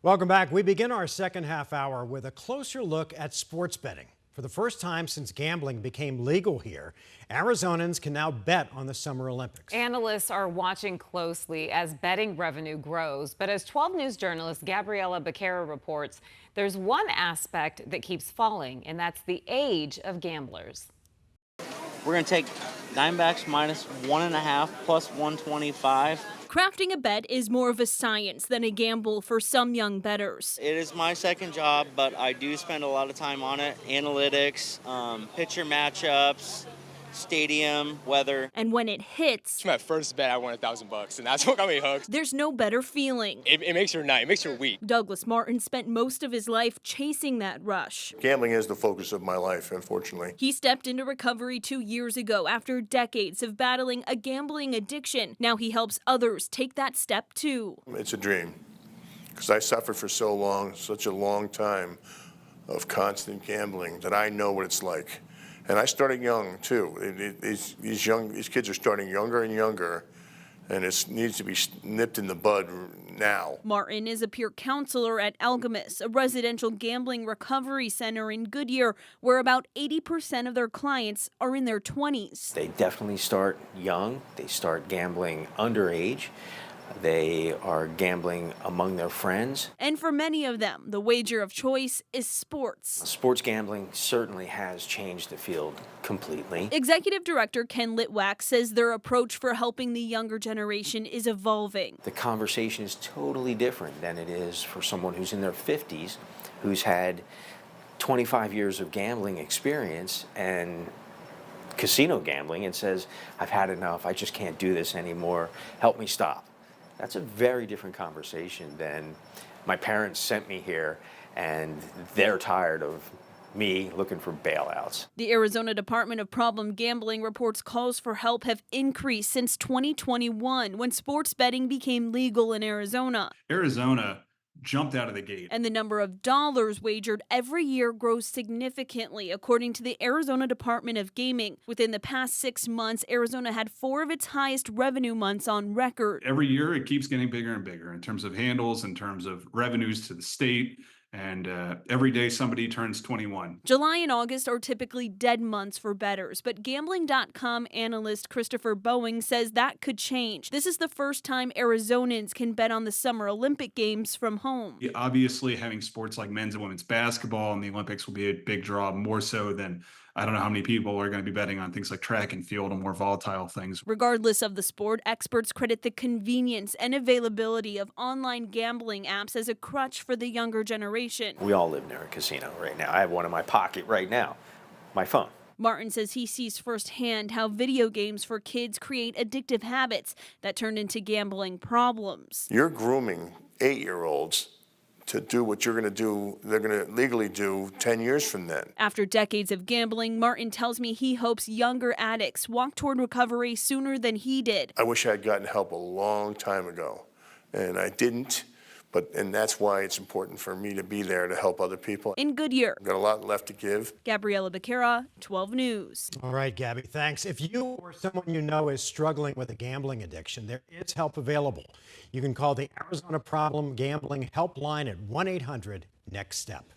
Welcome back. We begin our second half hour with a closer look at sports betting. For the first time since gambling became legal here, Arizonans can now bet on the Summer Olympics. Analysts are watching closely as betting revenue grows. But as 12 News journalist Gabriela Becerra reports, there's one aspect that keeps falling, and that's the age of gamblers. We're going to take Diamondbacks minus 1.5 plus 125. Crafting a bet is more of a science than a gamble for some young bettors. It is my second job, but I do spend a lot of time on it. Analytics, pitcher matchups, stadium, weather. And when it hits, It's my first bet. I won $1,000, and that's what got me hooked. there's no better feeling. It makes your night. It makes your week. Douglas Martin spent most of his life chasing that rush. Gambling is the focus of my life, unfortunately. He stepped into recovery 2 years ago after decades of battling a gambling addiction. Now he helps others take that step too. It's a dream, because I suffered for so long, such a long time of constant gambling, that I know what it's like. And I started young too. These kids are starting younger and younger, and it needs to be nipped in the bud now. Martin is a peer counselor at Alchemist, a residential gambling recovery center in Goodyear, where about 80% of their clients are in their 20s. They definitely start young. They start gambling underage. They are gambling among their friends. And for many of them, the wager of choice is sports. Sports gambling certainly has changed the field completely. Executive Director Ken Litwack says their approach for helping the younger generation is evolving. The conversation is totally different than it is for someone who's in their 50s, who's had 25 years of gambling experience and casino gambling and says, I've had enough, I just can't do this anymore, help me stop. That's a very different conversation than my parents sent me here and they're tired of me looking for bailouts. The Arizona Department of Problem Gambling reports calls for help have increased since 2021 when sports betting became legal in Arizona. Arizona jumped out of the gate. And the number of dollars wagered every year grows significantly, according to the Arizona Department of Gaming. Within the past 6 months, Arizona had 4 of its highest revenue months on record. Every year, it keeps getting bigger and bigger in terms of handles, in terms of revenues to the state. And every day somebody turns 21. July and August are typically dead months for bettors, but gambling.com analyst Christopher Boeing says that could change. This is the first time Arizonans can bet on the Summer Olympic Games from home. Obviously, having sports like men's and women's basketball and the Olympics will be a big draw, more so than I don't know how many people are going to be betting on things like track and field and more volatile things. Regardless of the sport, experts credit the convenience and availability of online gambling apps as a crutch for the younger generation. We all live near a casino right now. I have one in my pocket right now, my phone. Martin says he sees firsthand how video games for kids create addictive habits that turn into gambling problems. You're grooming 8-year-olds to do what you're going to do, they're going to legally do 10 years from then. After decades of gambling, Martin tells me he hopes younger addicts walk toward recovery sooner than he did. I wish I had gotten help a long time ago, and I didn't. And that's why it's important for me to be there to help other people. In Goodyear, I've got a lot left to give. Gabriela Becerra, 12 News. All right, Gabby, thanks. If you or someone you know is struggling with a gambling addiction, there is help available. You can call the Arizona Problem Gambling Helpline at 1-800-NEXT-STEP.